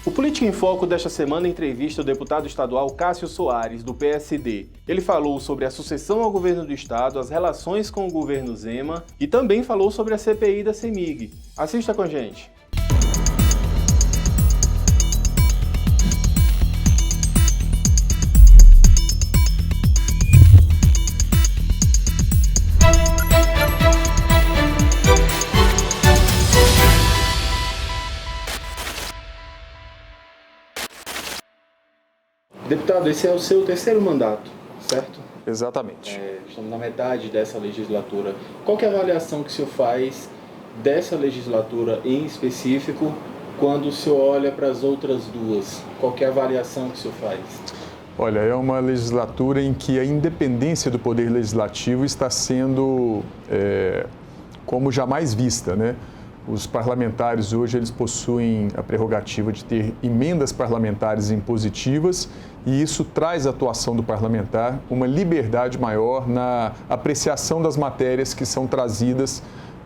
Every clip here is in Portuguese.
O Política em Foco desta semana entrevista o deputado estadual Cássio Soares, do PSD. Ele falou sobre a sucessão ao governo do estado, as relações com o governo Zema e também falou sobre a CPI da CEMIG. Assista com a gente. Deputado, esse é o seu terceiro mandato, certo? Exatamente. Estamos na metade dessa legislatura. Qual que é a avaliação que o senhor faz dessa legislatura em específico quando o senhor olha para as outras duas? Qual que é a avaliação que o senhor faz? Olha, é uma legislatura em que a independência do Poder Legislativo está sendo como jamais vista, né? Os parlamentares hoje eles possuem a prerrogativa de ter emendas parlamentares impositivas e isso traz à atuação do parlamentar uma liberdade maior na apreciação das matérias que são trazidas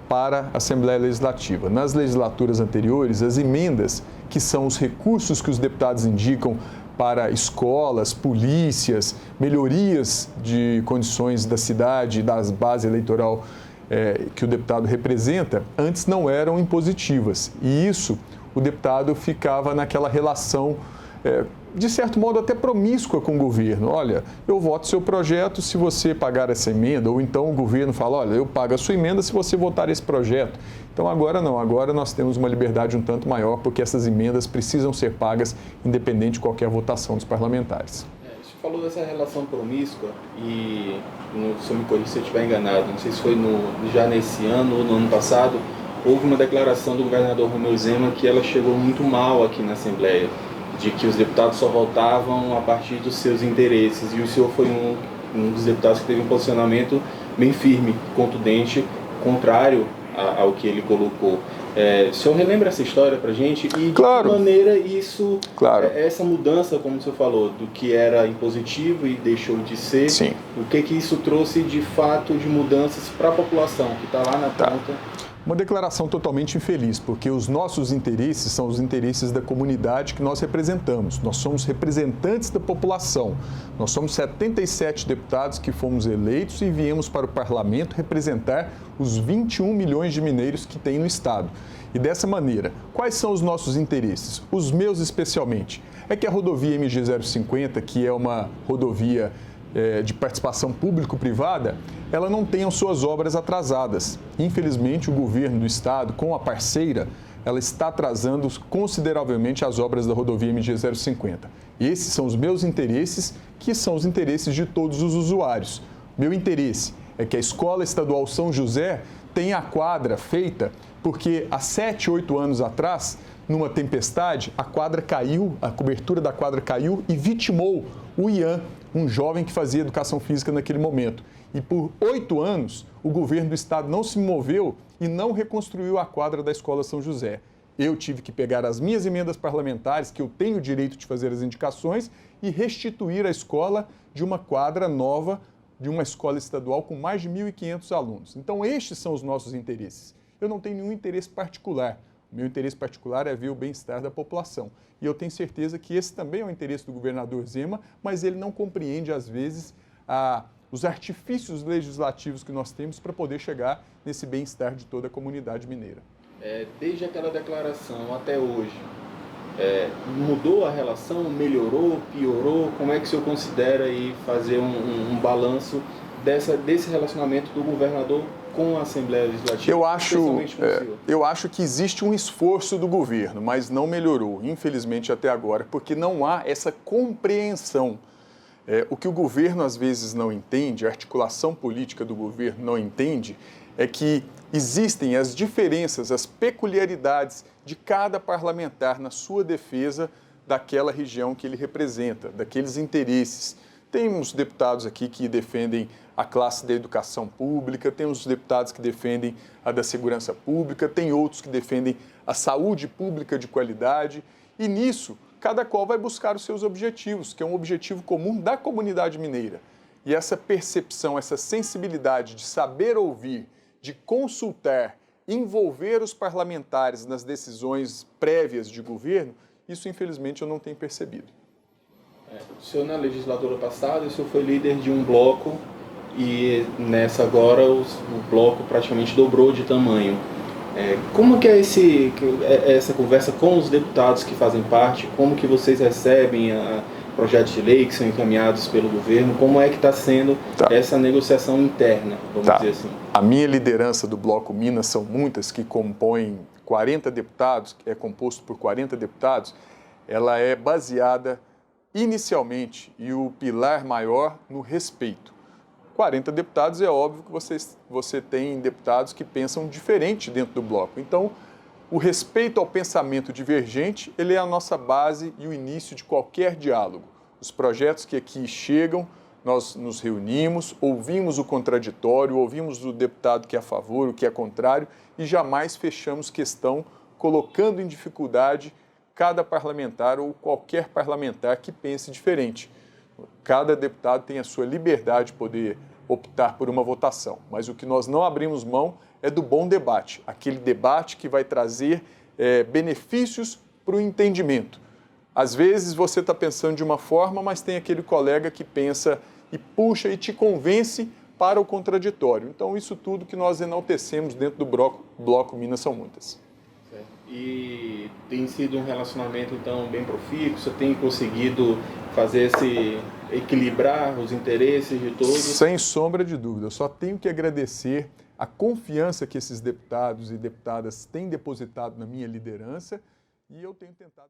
para a Assembleia Legislativa. Nas legislaturas anteriores, as emendas, que são os recursos que os deputados indicam para escolas, polícias, melhorias de condições da cidade e da base eleitoral que o deputado representa, antes não eram impositivas. E isso, o deputado ficava naquela relação, de certo modo, até promíscua com o governo. Olha, eu voto seu projeto se você pagar essa emenda, ou então o governo fala, olha, eu pago a sua emenda se você votar esse projeto. Então agora não, agora nós temos uma liberdade um tanto maior, porque essas emendas precisam ser pagas independente de qualquer votação dos parlamentares. Você falou dessa relação promíscua e, se eu me corrija se eu estiver enganado, não sei se foi já nesse ano ou no ano passado, houve uma declaração do governador Romeu Zema que ela chegou muito mal aqui na Assembleia, de que os deputados só votavam a partir dos seus interesses, e o senhor foi um dos deputados que teve um posicionamento bem firme, contundente, contrário ao que ele colocou. O senhor relembra essa história para a gente e Claro. de que maneira isso, Claro. Essa mudança, como o senhor falou, do que era impositivo e deixou de ser, Sim. o que isso trouxe de fato de mudanças para a população que está lá na ponta? Uma declaração totalmente infeliz, porque os nossos interesses são os interesses da comunidade que nós representamos. Nós somos representantes da população. Nós somos 77 deputados que fomos eleitos e viemos para o parlamento representar os 21 milhões de mineiros que tem no estado. E dessa maneira, quais são os nossos interesses? Os meus especialmente. É que a rodovia MG 050, que é uma rodovia de participação público-privada, ela não tem as suas obras atrasadas. Infelizmente, o governo do estado, com a parceira, ela está atrasando consideravelmente as obras da rodovia MG 050. Esses são os meus interesses, que são os interesses de todos os usuários. Meu interesse é que a Escola Estadual São José tenha a quadra feita, porque há 7, 8 anos atrás, numa tempestade, a quadra caiu, a cobertura da quadra caiu e vitimou o Ian, um jovem que fazia educação física naquele momento. E por 8 anos, o governo do estado não se moveu e não reconstruiu a quadra da Escola São José. Eu tive que pegar as minhas emendas parlamentares, que eu tenho o direito de fazer as indicações, e restituir a escola de uma quadra nova, de uma escola estadual com mais de 1.500 alunos. Então, estes são os nossos interesses. Eu não tenho nenhum interesse particular. O meu interesse particular é ver o bem-estar da população. E eu tenho certeza que esse também é o interesse do governador Zema, mas ele não compreende, às vezes, os artifícios legislativos que nós temos para poder chegar nesse bem-estar de toda a comunidade mineira. Desde aquela declaração até hoje, mudou a relação, melhorou, piorou? Como é que o senhor considera aí fazer um balanço desse relacionamento do governador com a Assembleia Legislativa? Eu acho que existe um esforço do governo, mas não melhorou, infelizmente, até agora, porque não há essa compreensão. O que o governo às vezes não entende, a articulação política do governo não entende, é que existem as diferenças, as peculiaridades de cada parlamentar na sua defesa daquela região que ele representa, daqueles interesses. Temos deputados aqui que defendem a classe da educação pública, temos deputados que defendem a da segurança pública, tem outros que defendem a saúde pública de qualidade, e nisso cada qual vai buscar os seus objetivos, que é um objetivo comum da comunidade mineira. E essa percepção, essa sensibilidade de saber ouvir, de consultar, envolver os parlamentares nas decisões prévias de governo, Isso, infelizmente, eu não tenho percebido. O senhor, na legislatura passada, o senhor foi líder de um bloco e nessa agora o bloco praticamente dobrou de tamanho. Como que é essa conversa com os deputados que fazem parte? Como que vocês recebem projetos de lei que são encaminhados pelo governo? Como é que está sendo essa negociação interna, vamos dizer assim? A minha liderança do Bloco Minas São Muitas, que compõe 40 deputados, é composto por 40 deputados, ela é baseada inicialmente, e o pilar maior, no respeito. 40 deputados, é óbvio que você tem deputados que pensam diferente dentro do bloco. Então, o respeito ao pensamento divergente, ele é a nossa base e o início de qualquer diálogo. Os projetos que aqui chegam, nós nos reunimos, ouvimos o contraditório, ouvimos o deputado que é a favor, o que é contrário, e jamais fechamos questão colocando em dificuldade cada parlamentar ou qualquer parlamentar que pense diferente. Cada deputado tem a sua liberdade de poder optar por uma votação, mas o que nós não abrimos mão é do bom debate, aquele debate que vai trazer benefícios para o entendimento. Às vezes você está pensando de uma forma, mas tem aquele colega que pensa e puxa e te convence para o contraditório. Então, isso tudo que nós enaltecemos dentro do bloco Minas São Muitas. E tem sido um relacionamento, então, bem profícuo? Você tem conseguido fazer equilibrar os interesses de todos? Sem sombra de dúvida. Eu só tenho que agradecer a confiança que esses deputados e deputadas têm depositado na minha liderança e eu tenho tentado...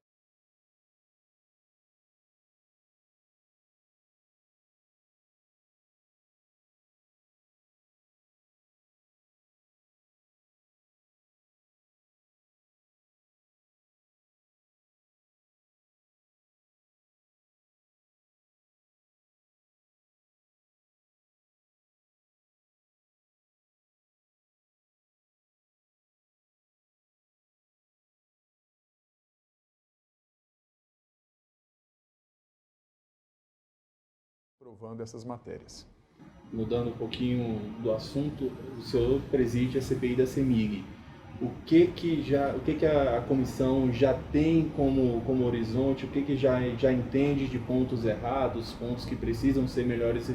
aprovando essas matérias. Mudando um pouquinho do assunto, o senhor preside a CPI da CEMIG. O que a comissão já tem como horizonte, o que já entende de pontos errados, pontos que precisam ser melhores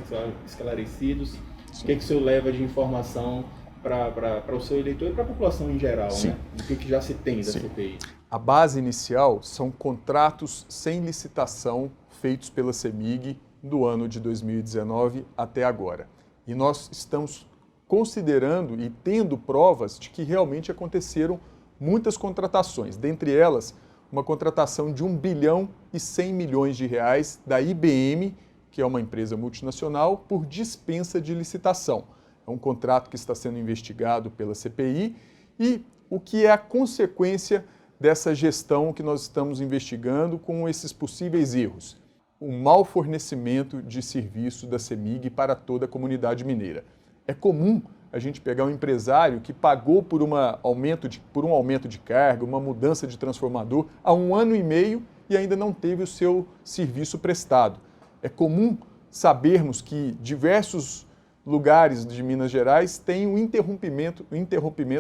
esclarecidos? Sim. O que o senhor leva de informação para o seu eleitor e para a população em geral, né? O que já se tem da CPI? A base inicial são contratos sem licitação feitos pela CEMIG do ano de 2019 até agora. E nós estamos considerando e tendo provas de que realmente aconteceram muitas contratações, dentre elas uma contratação de 1 bilhão e 100 milhões de reais da IBM, que é uma empresa multinacional, por dispensa de licitação. É um contrato que está sendo investigado pela CPI e o que é a consequência dessa gestão que nós estamos investigando com esses possíveis erros. O mau fornecimento de serviço da CEMIG para toda a comunidade mineira. É comum a gente pegar um empresário que pagou por um aumento de carga, uma mudança de transformador há 1 ano e meio e ainda não teve o seu serviço prestado. É comum sabermos que diversos lugares de Minas Gerais têm o interrompimento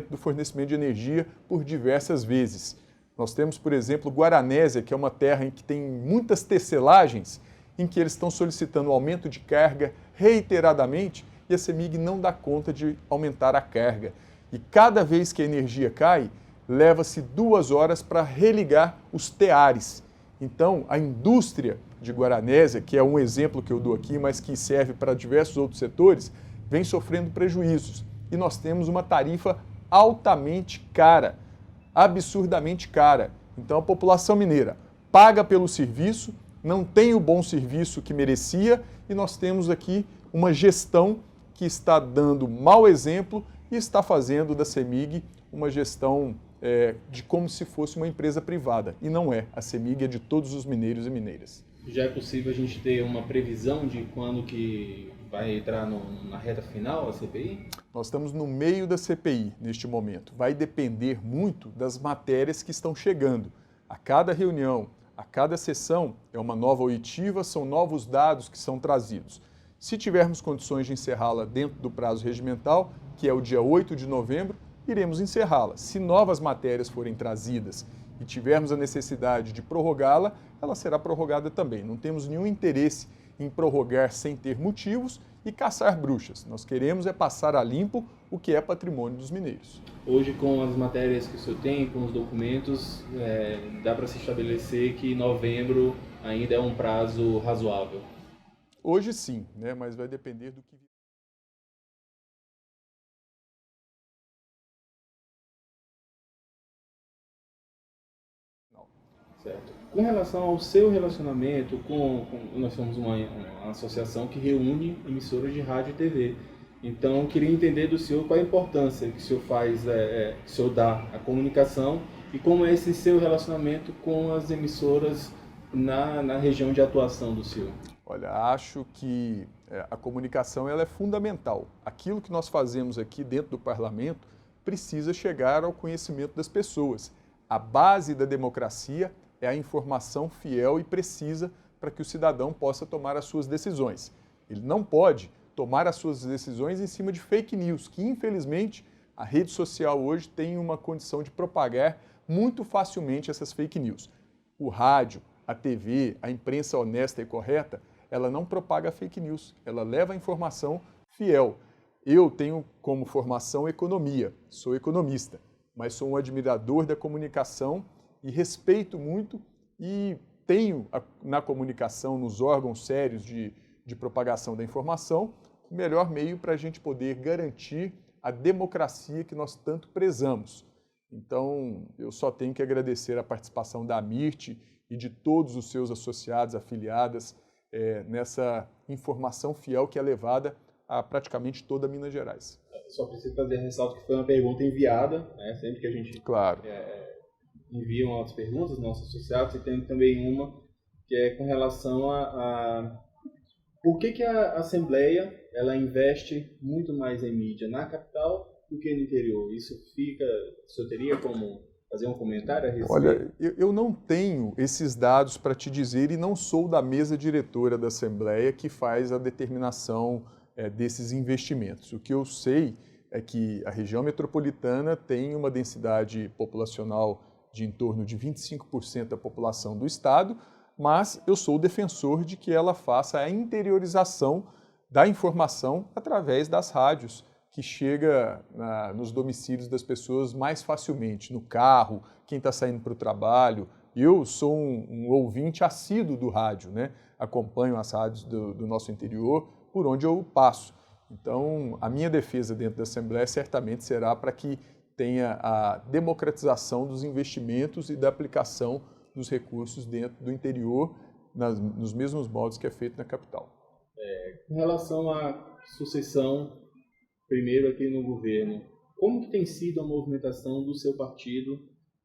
do fornecimento de energia por diversas vezes. Nós temos, por exemplo, Guaranésia, que é uma terra em que tem muitas tecelagens, em que eles estão solicitando aumento de carga reiteradamente e a CEMIG não dá conta de aumentar a carga. E cada vez que a energia cai, leva-se 2 horas para religar os teares. Então, a indústria de Guaranésia, que é um exemplo que eu dou aqui, mas que serve para diversos outros setores, vem sofrendo prejuízos. E nós temos uma tarifa altamente cara, absurdamente cara. Então, a população mineira paga pelo serviço, não tem o bom serviço que merecia e nós temos aqui uma gestão que está dando mau exemplo e está fazendo da CEMIG uma gestão de como se fosse uma empresa privada. E não é. A CEMIG é de todos os mineiros e mineiras. Já é possível a gente ter uma previsão de quando que vai entrar na reta final a CPI? Nós estamos no meio da CPI neste momento. Vai depender muito das matérias que estão chegando. A cada reunião, a cada sessão é uma nova oitiva, são novos dados que são trazidos. Se tivermos condições de encerrá-la dentro do prazo regimental, que é o dia 8 de novembro, iremos encerrá-la. Se novas matérias forem trazidas e tivermos a necessidade de prorrogá-la, ela será prorrogada também. Não temos nenhum interesse em prorrogar sem ter motivos e caçar bruxas. Nós queremos é passar a limpo o que é patrimônio dos mineiros. Hoje, com as matérias que o senhor tem, com os documentos, dá para se estabelecer que novembro ainda é um prazo razoável? Hoje sim, né? Mas vai depender do que... Certo. Com relação ao seu relacionamento nós somos uma associação que reúne emissoras de rádio e TV. Então, eu queria entender do senhor qual a importância que o senhor faz, que o senhor dá à comunicação e como é esse seu relacionamento com as emissoras na região de atuação do senhor. Olha, acho que a comunicação ela é fundamental. Aquilo que nós fazemos aqui dentro do parlamento precisa chegar ao conhecimento das pessoas. A base da democracia é a informação fiel e precisa para que o cidadão possa tomar as suas decisões. Ele não pode tomar as suas decisões em cima de fake news, que infelizmente a rede social hoje tem uma condição de propagar muito facilmente essas fake news. O rádio, a TV, a imprensa honesta e correta, ela não propaga fake news, ela leva a informação fiel. Eu tenho como formação economia, sou economista, mas sou um admirador da comunicação e respeito muito e tenho na comunicação, nos órgãos sérios de propagação da informação, o melhor meio para a gente poder garantir a democracia que nós tanto prezamos. Então, eu só tenho que agradecer a participação da AMIRT e de todos os seus associados, afiliadas, nessa informação fiel que é levada a praticamente toda Minas Gerais. Só preciso fazer ressalto que foi uma pergunta enviada, né? Sempre que a gente claro. Enviam as perguntas, nossos associados, e tem também uma que é com relação a por que a Assembleia ela investe muito mais em mídia na capital do que no interior. Isso fica... O senhor teria como fazer um comentário a respeito? Olha, eu não tenho esses dados para te dizer e não sou da mesa diretora da Assembleia que faz a determinação desses investimentos. O que eu sei é que a região metropolitana tem uma densidade populacional de em torno de 25% da população do estado, mas eu sou o defensor de que ela faça a interiorização da informação através das rádios, que chega nos domicílios das pessoas mais facilmente, no carro, quem está saindo para o trabalho. Eu sou um ouvinte assíduo do rádio, né? Acompanho as rádios do nosso interior por onde eu passo. Então, a minha defesa dentro da Assembleia certamente será para que tenha a democratização dos investimentos e da aplicação dos recursos dentro do interior, nos mesmos moldes que é feito na capital. Com relação à sucessão, primeiro aqui no governo, como que tem sido a movimentação do seu partido,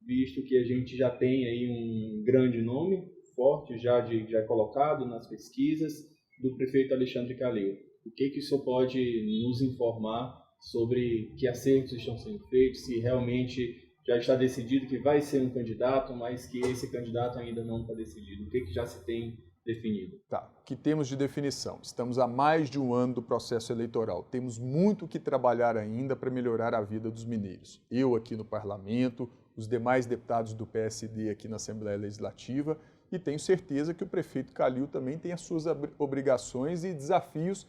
visto que a gente já tem aí um grande nome, forte, já colocado nas pesquisas, do prefeito Alexandre Calil? O que o senhor pode nos informar sobre que acertos estão sendo feitos, se realmente já está decidido que vai ser um candidato, mas que esse candidato ainda não está decidido? O que já se tem definido? Tá, o que temos de definição? Estamos há mais de um ano do processo eleitoral. Temos muito que trabalhar ainda para melhorar a vida dos mineiros. Eu aqui no parlamento, os demais deputados do PSD aqui na Assembleia Legislativa, e tenho certeza que o prefeito Calil também tem as suas obrigações e desafios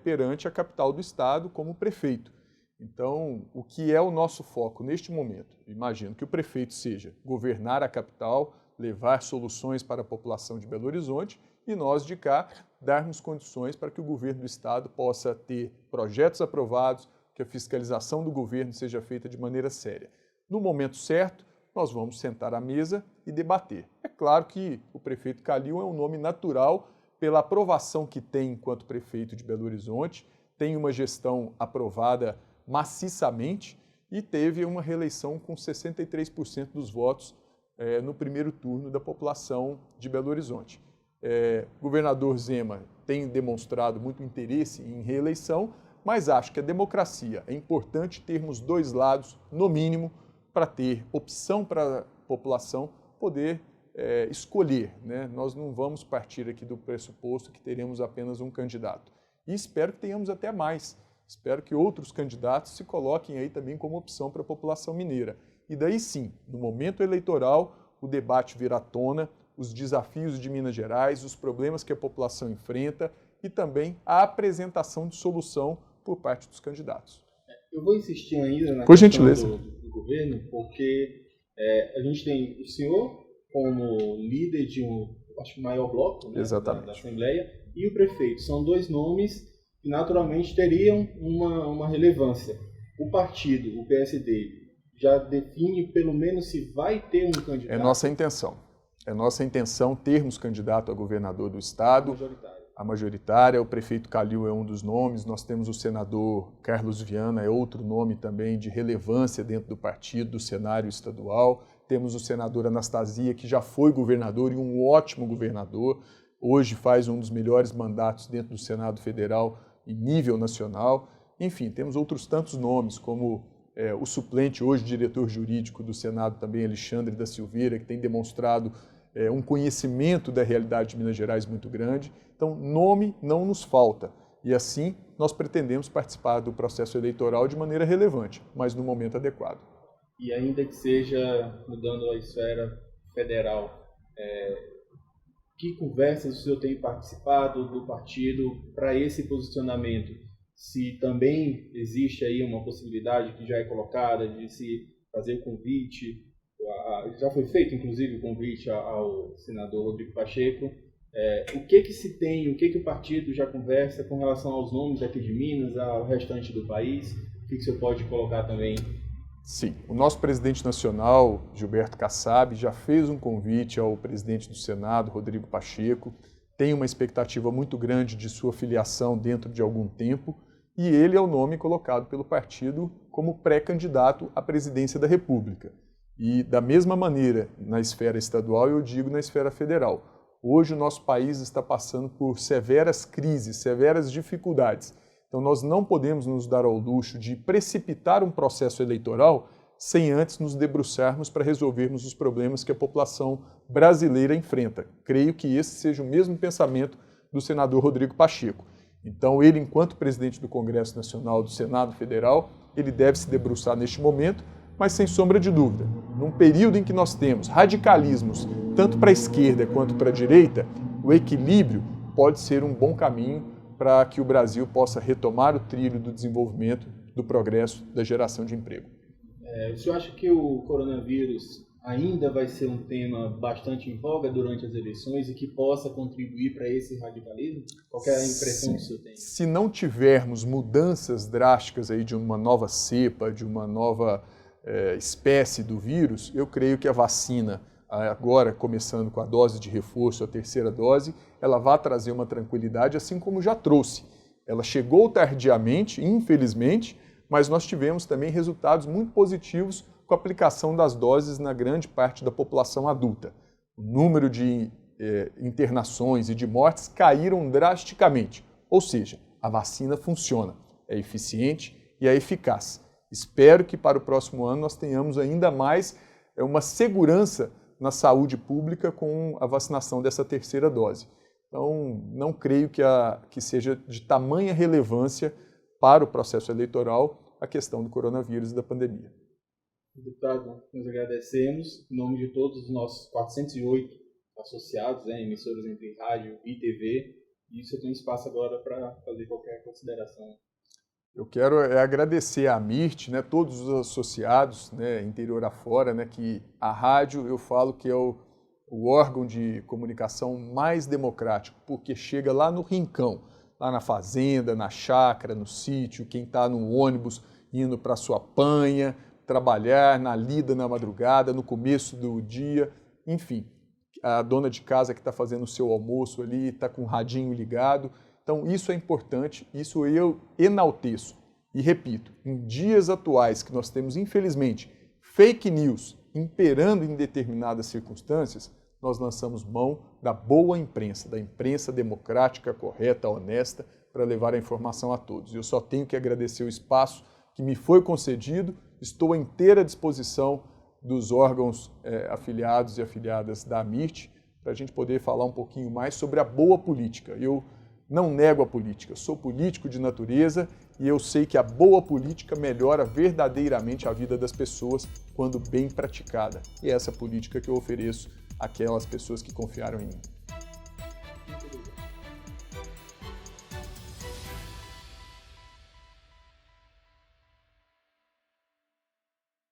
perante a capital do estado como prefeito. Então, o que é o nosso foco neste momento? Imagino que o prefeito seja governar a capital, levar soluções para a população de Belo Horizonte e nós de cá darmos condições para que o governo do estado possa ter projetos aprovados, que a fiscalização do governo seja feita de maneira séria. No momento certo, nós vamos sentar à mesa e debater. É claro que o prefeito Calil é um nome natural pela aprovação que tem enquanto prefeito de Belo Horizonte, tem uma gestão aprovada maciçamente e teve uma reeleição com 63% dos votos no primeiro turno da população de Belo Horizonte. O governador Zema tem demonstrado muito interesse em reeleição, mas acho que a democracia é importante termos dois lados, no mínimo, para ter opção para a população poder escolher, né? Nós não vamos partir aqui do pressuposto que teremos apenas um candidato. E espero que tenhamos até mais. Espero que outros candidatos se coloquem aí também como opção para a população mineira. e daí sim, no momento eleitoral, o debate vir à tona, os desafios de Minas Gerais, os problemas que a população enfrenta e também a apresentação de solução por parte dos candidatos. Eu vou insistir ainda na Por questão gentileza. do governo, porque a gente tem o senhor como líder de acho que o maior bloco, né, da Assembleia, e o prefeito. São dois nomes que naturalmente teriam uma relevância. O partido, o PSD, já define pelo menos se vai ter um candidato? É nossa intenção. É nossa intenção termos candidato a governador do estado. A majoritária, o prefeito Calil é um dos nomes, nós temos o senador Carlos Viana, é outro nome também de relevância dentro do partido, do cenário estadual. Temos o senador Anastasia, que já foi governador e um ótimo governador, hoje faz um dos melhores mandatos dentro do Senado Federal em nível nacional. Enfim, temos outros tantos nomes, como o suplente, hoje diretor jurídico do Senado também, Alexandre da Silveira, que tem demonstrado um conhecimento da realidade de Minas Gerais muito grande. Então, nome não nos falta. E assim, nós pretendemos participar do processo eleitoral de maneira relevante, mas no momento adequado. E ainda que seja mudando a esfera federal, que conversas o senhor tem participado do partido para esse posicionamento? Se também existe aí uma possibilidade que já é colocada de se fazer o convite, já foi feito inclusive o convite ao senador Rodrigo Pacheco, o que se tem, o que o partido já conversa com relação aos nomes aqui de Minas, ao restante do país? O que o senhor pode colocar também? Sim, o nosso presidente nacional, Gilberto Kassab, já fez um convite ao presidente do Senado, Rodrigo Pacheco, tem uma expectativa muito grande de sua filiação dentro de algum tempo, e ele é o nome colocado pelo partido como pré-candidato à presidência da República. E da mesma maneira, na esfera estadual, eu digo na esfera federal. Hoje o nosso país está passando por severas crises, severas dificuldades. Então nós não podemos nos dar ao luxo de precipitar um processo eleitoral sem antes nos debruçarmos para resolvermos os problemas que a população brasileira enfrenta. Creio que esse seja o mesmo pensamento do senador Rodrigo Pacheco. Então ele, enquanto presidente do Congresso Nacional, do Senado Federal, ele deve se debruçar neste momento, mas sem sombra de dúvida, num período em que nós temos radicalismos, tanto para a esquerda quanto para a direita, o equilíbrio pode ser um bom caminho para que o Brasil possa retomar o trilho do desenvolvimento, do progresso, da geração de emprego. O senhor acha que o coronavírus ainda vai ser um tema bastante em voga durante as eleições e que possa contribuir para esse radicalismo? Qual é a impressão que o senhor tem? Se não tivermos mudanças drásticas aí de uma nova cepa, de uma nova espécie do vírus, eu creio que a vacina, agora começando com a dose de reforço, a terceira dose, ela vai trazer uma tranquilidade, assim como já trouxe. Ela chegou tardiamente, infelizmente, mas nós tivemos também resultados muito positivos com a aplicação das doses na grande parte da população adulta. O número de internações e de mortes caíram drasticamente, ou seja, a vacina funciona, é eficiente e é eficaz. Espero que para o próximo ano nós tenhamos ainda mais uma segurança na saúde pública com a vacinação dessa terceira dose. Então, não creio que seja de tamanha relevância para o processo eleitoral a questão do coronavírus e da pandemia. Deputado, nós agradecemos, em nome de todos os nossos 408 associados, emissoras entre rádio e TV, e você tem espaço agora para fazer qualquer consideração. Eu quero agradecer à MIRT, todos os associados, interior afora, que a rádio, eu falo que é o órgão de comunicação mais democrático, porque chega lá no rincão, lá na fazenda, na chácara, no sítio, quem está no ônibus indo para a sua panha, trabalhar, na lida na madrugada, no começo do dia, enfim, a dona de casa que está fazendo o seu almoço ali, está com o radinho ligado. Então, isso é importante, isso eu enalteço. E repito, em dias atuais que nós temos, infelizmente, fake news imperando em determinadas circunstâncias, nós lançamos mão da boa imprensa, da imprensa democrática, correta, honesta, para levar a informação a todos. Eu só tenho que agradecer o espaço que me foi concedido, estou à inteira disposição dos órgãos afiliados e afiliadas da MIRT, para a gente poder falar um pouquinho mais sobre a boa política. Eu Não nego a política, sou político de natureza e eu sei que a boa política melhora verdadeiramente a vida das pessoas quando bem praticada. E é essa política que eu ofereço àquelas pessoas que confiaram em mim.